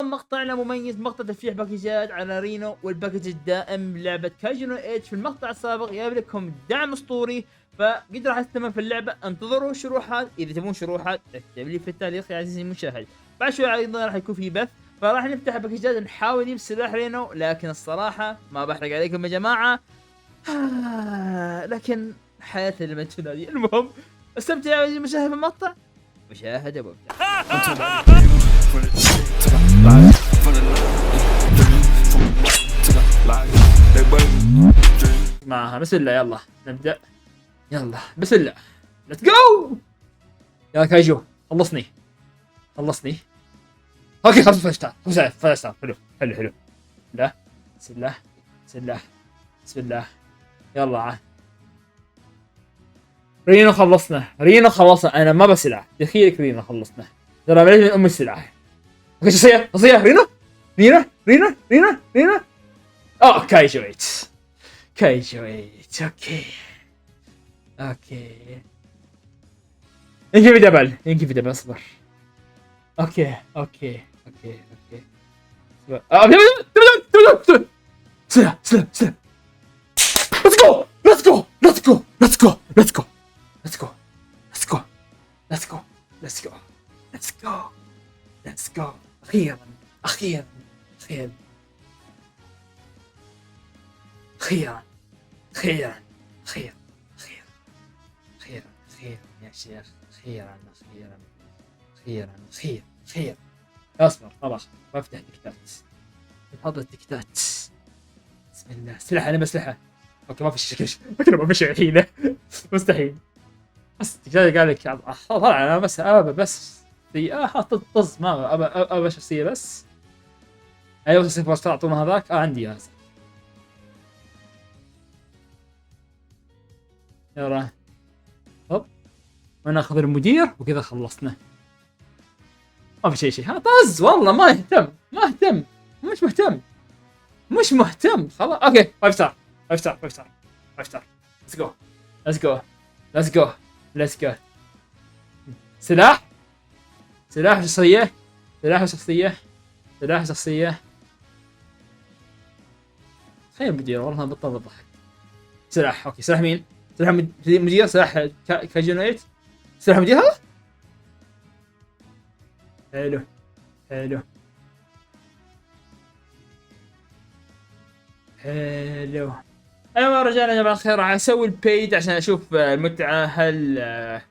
مقطعنا مميز، مقطع تفتيح باكجات على رينو، والباكج الدائم لعبة كاجينو ايج. في المقطع السابق جايب لكم دعم اسطوري، فقد راح استمر في اللعبة. انتظروا شروحات، اذا تبون شروحات اكتب لي في التعليق يا عزيزي المشاهد. بعد شوي ايضا راح يكون في بث، فراح نفتح باكجات نحاول نجيب سلاح رينو، لكن الصراحة ما بحرق عليكم يا جماعة. لكن حياة المجنونة دي. المهم استمتع يا عزيزي المشاهد بالمقطع، مشاهدة ممتعة. معها بسم الله، يلا نبدأ. يلا بسم الله، ليتس جو. يا كايجو خلصني خلصني. اوكي خلص فلاشتار. حلو. لا بسم الله بسم الله يلا. رينو خلصنا انا ما بسلاح دخيلك. رينو خلصنا ترى بعيد من ام السلاح. اوكي شخصية رينو. اوه كايجويت اوكي ينكي في دبل اصبر. اوكي سلام. Let's go. أخيرا يا شيخ. أخيرا. اصبر خلاص بفتح تكتات. بحط التكتات. بسم الله. سلاح انا بسلحه. اوكي ما في شيء ما في شيء الحين. مستحيل. بس تكتات قال لك طلع انا بس حاط طز ما ابى شخصيه بس. ايوه صفر اعطونا هذاك. عندي هذا. يلا هوب وناخذ المدير وكذا خلصنا. ما في شيء طز والله ما اهتم مش مهتم خلاص. اوكي 5 ستار. Let's go. سلاح شخصية. خير مدير والله بطل الضحك. سلاح اوكي. سلاح مين؟ سلاح مدير. سلاح كاجينويت. سلاح مدير هذا. حلو. ايوه رجعنا يا جماعه الخير. راح اسوي البيج عشان اشوف المتعه. هل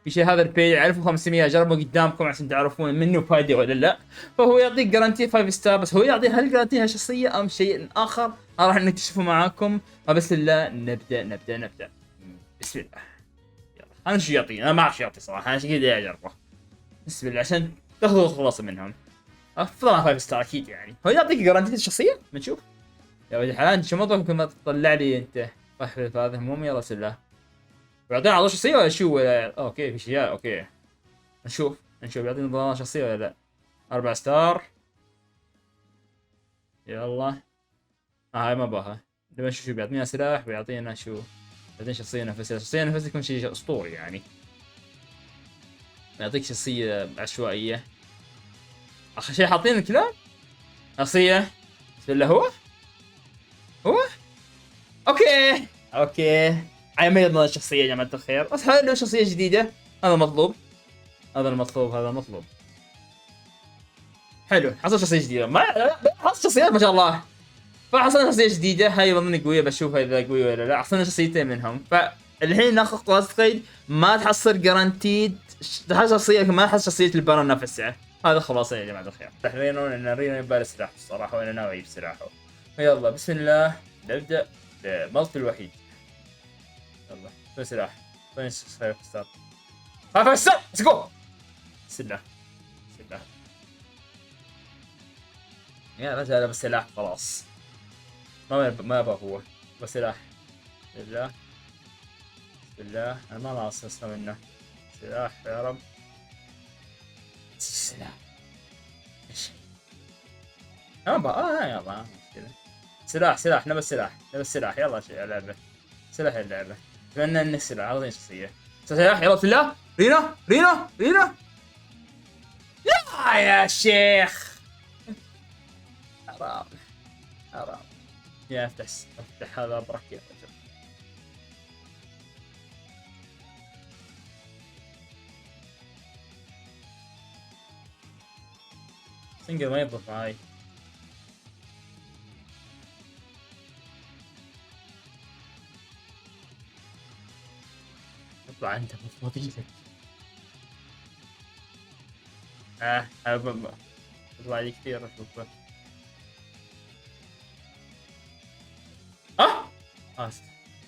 في شيء هذا البيج 1500 اجربه قدامكم عشان تعرفون منه فايده ولا لا. فهو يعطيك جارانتي 5 ستار، بس هو يعطي هل جارانتيها شخصيه ام شيء اخر راح نكتشفه معاكم. فبسم الله نبدا. بسم الله. يلا انا شو يعطيني؟ انا ما اعرف شو يعطي صراحه. انا كذا اجربه. بسم الله عشان تاخذوا الخلاصه منهم. افضل 5 ستار اكيد يعني. هو يعطيك جارانتي الشخصيه بنشوف. يا ولد الحلال شو موضوعك ممكن ما تطلع لي انت احلف هذا. المهم يلا بسم الله. ويعطينا عضو شخصيه ولا شو ولا اوكي في شيء. اوكي نشوف يعطينا ضمان شخصيه ولا لا. 4 ستار. يلا هاي ما باها. نبي نشوف شو بيعطينا. سلاح بيعطينا شو؟ بعدين شخصيه نفسها يكون شيء اسطوري يعني. يعطيك شخصيه عشوائيه. اخر شيء حاطين الكلام شخصيه. بسم الله. هو اوكي عيب يضمن الشخصيه يا جماعه الخير. بس حلو شخصيه جديده. هذا المطلوب. حلو حصل شخصيه جديده. ما حصل شخصيات ما شاء الله. فحصلنا شخصيه جديده. هاي اظن قويه. بشوفها اذا قويه ولا لا. حصلنا شخصيتين منهم. فالحين ناخذ قوس قيد. ما تحصل جارانتيد تحصل شخصيه لكن ما تحصل شخصيه البارون نفسها. هذا خلاص يا جماعه الخير. رينو لان رينو يبالي سلاح الصراحه وانا ناوي اجيب سلاحه. يلا بسم الله نبدا بالملط الوحيد. يلا شو سلاح؟ وين ستار؟ 5 ستار ليتس جو. بسم الله يا رجال بس سلاح خلاص. ما ابغى هو بس سلاح. بسم الله انا ما ناقص اسمه منه. سلاح يا رب. سلاح ايش؟ يلا مشكلة. سلاح نبى السلاح يلا شيء اللعبة. سلاح اللعبة. اتمنى انك سلاح. اعطيني شخصية. سلاح يلا بسم الله. رينو يا شيخ. حرام حرام. يا افتح هذا برك يا رجل. سنجر ما يضبط معاي. اطلع انت بفضيلك. يطلع لي كثير اشوفه.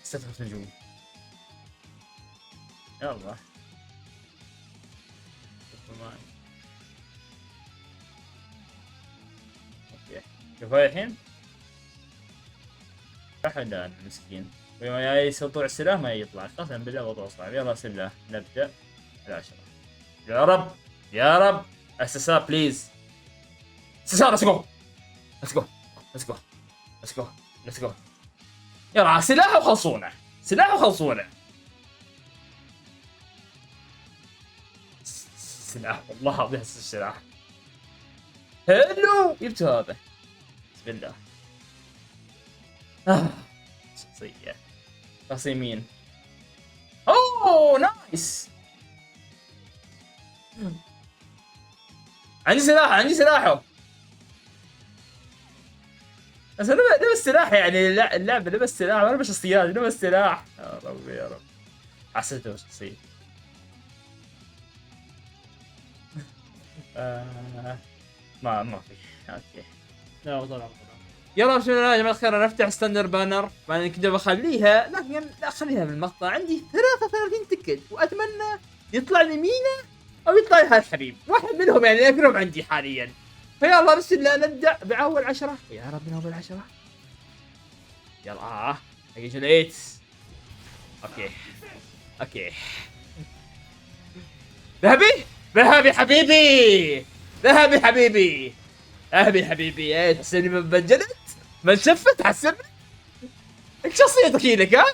استدخل نجوم. يلا اوكي شوف هاي الحين احد مسكين ويوم يسوطوا السلاح ما يطلع. قسما بالله وضع صعب. يلا بسم الله نبدا العشرة. يا رب يا رب SSR بليز. SSR let's go let's go let's go let's go let's go. يلا سلاح وخلصونا سلاح وخلصونا. سلاح والله العظيم السلاح حلو. جبت هذا بسم الله. شخصية شخصية مين؟ اوه نايس. عندي سلاح عندي سلاحه. بس انا لبس سلاح يعني اللعبة لبس سلاح ما لبس شخصيات لبس سلاح. يا ربي يا رب حسيته شخصية. ما في اوكي. لا طبعا يلا بسم الله يا جماعه الخير. انا افتح ستاندر بانر بعدين كده بخليها لكن لا خليها بالمقطع. عندي 33 تكت واتمنى يطلع لي مينا او يطلع لي هذا الحبيب واحد منهم يعني اقرب عندي حاليا. فيلا بسم الله نبدا باول 10. يا رب من اول 10. يلا اجي 8. اوكي اوكي ذهبي ذهبي حبيبي ذهبي حبيبي ذهبي حبيبي. ايه تحسبني بنجلد منشفت تحسبني. ايش شخصيتك هينك ها؟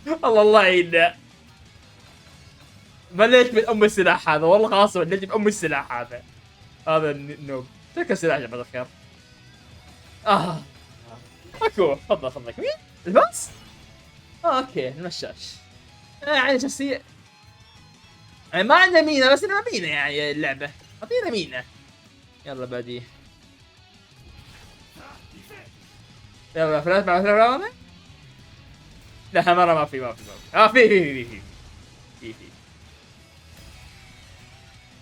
الله الله يعيننا. بليت من ام السلاح هذا والله خلاص بليت من ام السلاح هذا. هذا النوب ترك السلاح يا جماعه الخير. اكو تفضل مين؟ الباص؟ اوكي المشاش. يعني شخصية يعني ما عندنا مينا بس انها مينا يعني اللعبة. اعطينا مينا. يلا بادي يلا فلاش مع فلاش. لا مرة ما في في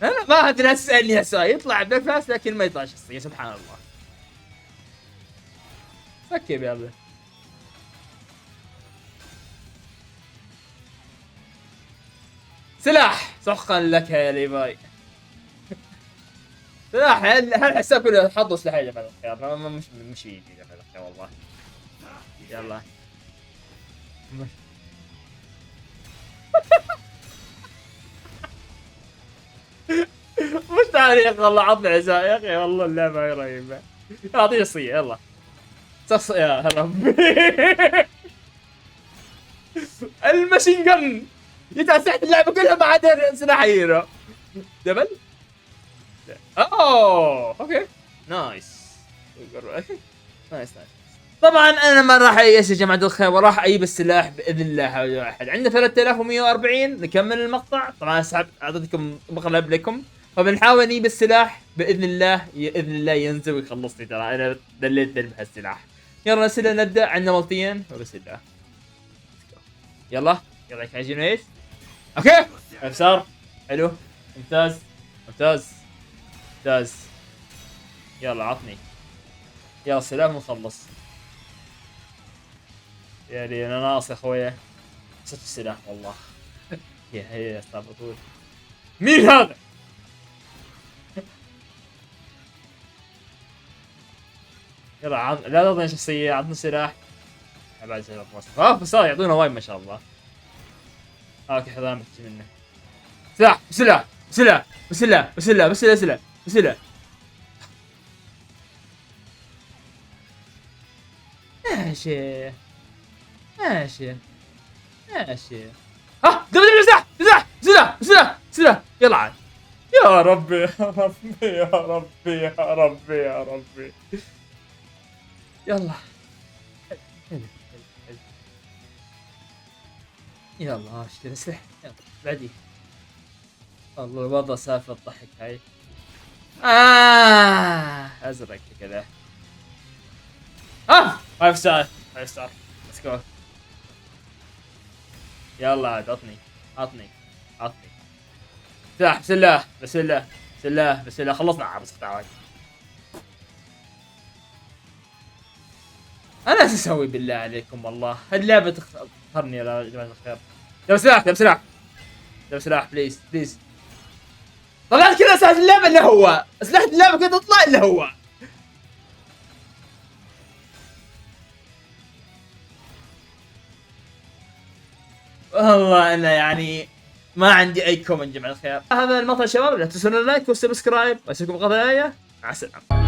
انا ما ادري اسالني هالسؤال. يطلع بفلاس لكن ما يطلع شخصية سبحان الله. ركب يلا. سلاح سخن لك يا ليفاي. سلاح هالحساب كله حطوا سلاح يا جماعه الخير. مش يجي يا جماعه الخير والله. يلا مش تعريق والله. عطني عزاء يا اخي والله اللعبه رهيبه. اعطيه شخصيه يلا. يا ربي الماشين جن يتعسحت اللعبه كلها ما عدا سلاح هيرو. دبل اوكي نايس نايس. طبعا انا ما راح ايش يا جماعه الخير وراح اجيب السلاح باذن الله. واحد عندنا 3140 نكمل المقطع. طبعا اسحب اعطيتكم مقلب لكم فبنحاول نجيب السلاح باذن الله. باذن الله ينزل ويخلصني. ترى انا دليت بهالسلاح. يلا نسلا نبدا. عندنا ملطيين وبسم الله. يلا يلا عايزين ايش؟ اوكي ابصار حلو ممتاز ممتاز ممتاز. يلا عطني يا سلام ونخلص. يعني انا ناقص يا اخويا. صرت السلاح والله. يا هي استعبطون. مين هذا؟ يلا لا تعطيني شخصية عطني سلاح. بعد سلاح بس يعطونا وايد ما شاء الله. اوكي حضان بحكي منه. سلاح سلاح سلاح سلاح سلاح سلاح سلاح سلاح. ماشي ماشي ماشي. دب سلاح سلاح سلاح سلاح سلاح. يلا عاد يا ربي يا ربي يا ربي يا ربي يا ربي. يلا يلا اشتري اسلحة يلا بعدي. والله الوضع سالفة الضحك هاي. ازرق كذا. 5 ستار 5 ستار. ليتس جو. يلا عاد عطني عطني عطني سلاح. بسم الله بسم الله بسم الله بسم الله. خلصنا عبس قطع. انا ايش اسوي بالله عليكم والله؟ اللعبة تخرني يا جماعة الخير. دب سلاح دب سلاح دب سلاح بليز بليز. طلعت كذا اساس اللعبة اللي هو اسلحة اللعبة كذا تطلع اللي هو. والله انا يعني ما عندي اي كومنت جماعة الخير. هذا المقطع شباب، لا تنسون اللايك والسبسكرايب واشوفكم القضايا. مع السلامة.